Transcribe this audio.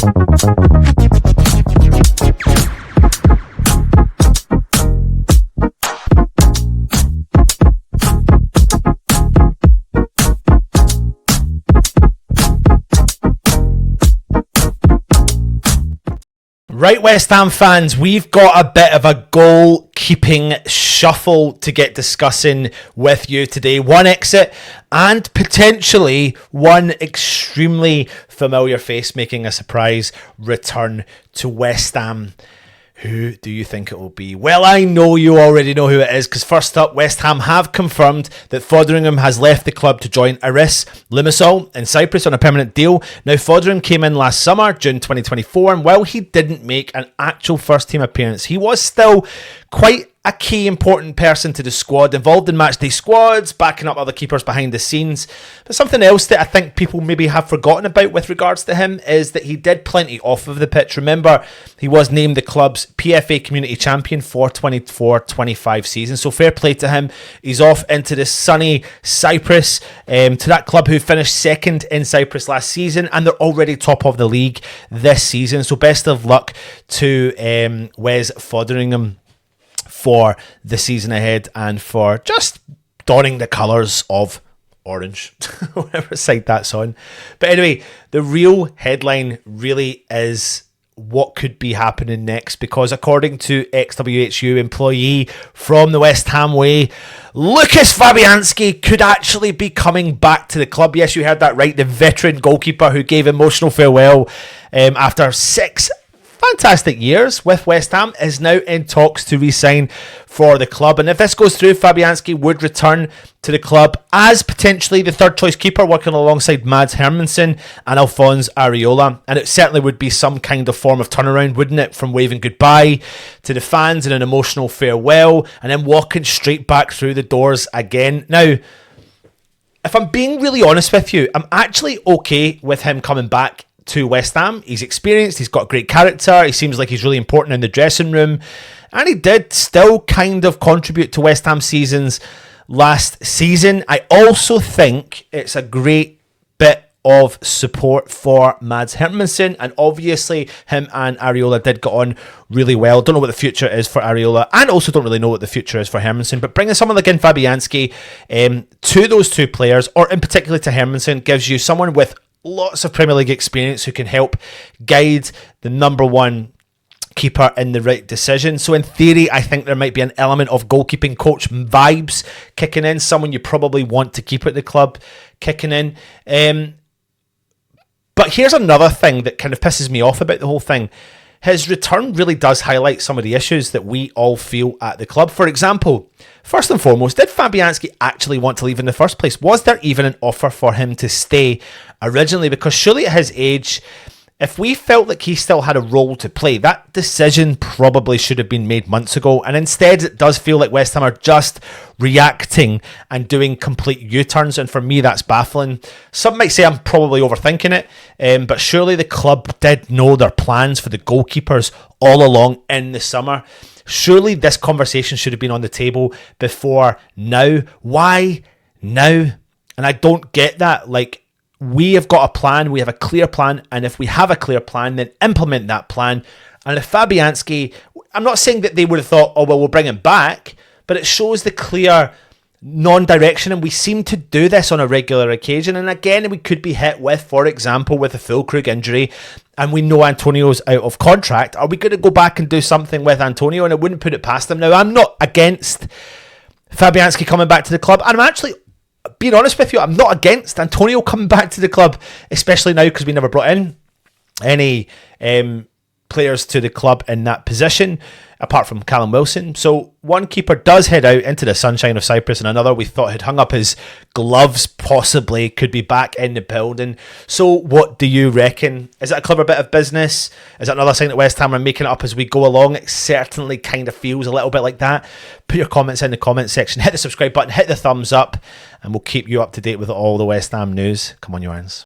Right, West Ham fans, we've got a bit of a goalkeeping shuffle to get discussing with you today. One exit and potentially one extremely familiar face making a surprise return to West Ham. Who do you think it will be? Well, I know you already know who it is, because first up, West Ham have confirmed that Foderingham has left the club to join Aris Limassol in Cyprus on a permanent deal. Now, Foderingham came in last summer, June 2024, and while he didn't make an actual first-team appearance, he was still quite a key important person to the squad, involved in matchday squads, backing up other keepers behind the scenes. But something else that I think people maybe have forgotten about with regards to him is that he did plenty off of the pitch. Remember, he was named the club's PFA Community Champion for 24-25 season, so fair play to him. He's off into the sunny Cyprus, to that club who finished second in Cyprus last season, and they're already top of the league this season, so best of luck to Wes Foderingham for the season ahead and for just donning the colours of orange, whatever side that's on. But anyway, the real headline really is what could be happening next, because according to XWHU employee from the West Ham way, Lucas Fabianski could actually be coming back to the club. Yes, you heard that right. The veteran goalkeeper who gave emotional farewell after 6 fantastic years with West Ham is now in talks to re-sign for the club. And if this goes through, Fabianski would return to the club as potentially the third choice keeper, working alongside Mads Hermansen and Alphonse Areola. And it certainly would be some kind of form of turnaround, wouldn't it? From waving goodbye to the fans in an emotional farewell and then walking straight back through the doors again. Now, if I'm being really honest with you, I'm actually okay with him coming back to West Ham. He's experienced, he's got great character, he seems like he's really important in the dressing room, and he did still kind of contribute to West Ham seasons last season. I also think it's a great bit of support for Mads Hermansen, and obviously him and Areola did get on really well. Don't know what the future is for Areola, and also don't really know what the future is for Hermansen, but bringing someone like Fabianski to those two players, or in particular to Hermansen, gives you someone with lots of Premier League experience who can help guide the number one keeper in the right decision. So in theory, I think there might be an element of goalkeeping coach vibes kicking in, someone you probably want to keep at the club kicking in. But here's another thing that kind of pisses me off about the whole thing. His return really does highlight some of the issues that we all feel at the club. For example, first and foremost, did Fabianski actually want to leave in the first place? Was there even an offer for him to stay originally? Because surely at his age, if we felt like he still had a role to play, that decision probably should have been made months ago. And instead, it does feel like West Ham are just reacting and doing complete U-turns. And for me, that's baffling. Some might say I'm probably overthinking it, but surely the club did know their plans for the goalkeepers all along in the summer. Surely this conversation should have been on the table before now. Why now? And I don't get that. Like, we have got a plan, we have a clear plan, and if we have a clear plan, then implement that plan. And if Fabianski, I'm not saying that they would have thought, oh, well, we'll bring him back, but it shows the clear non-direction, and we seem to do this on a regular occasion. And again, we could be hit with, for example, with a Füllkrug injury, and we know Antonio's out of contract. Are we going to go back and do something with Antonio? And I wouldn't put it past them. Now, I'm not against Fabianski coming back to the club, and I'm actually, being honest with you, I'm not against Antonio coming back to the club, especially now because we never brought in any players to the club in that position, apart from Callum Wilson. So one keeper does head out into the sunshine of Cyprus, and another we thought had hung up his gloves possibly could be back in the building. So what do you reckon? Is that a clever bit of business? Is that another sign that West Ham are making it up as we go along? It certainly kind of feels a little bit like that. Put your comments in the comments section, hit the subscribe button, hit the thumbs up, and we'll keep you up to date with all the West Ham news. Come on, you irons.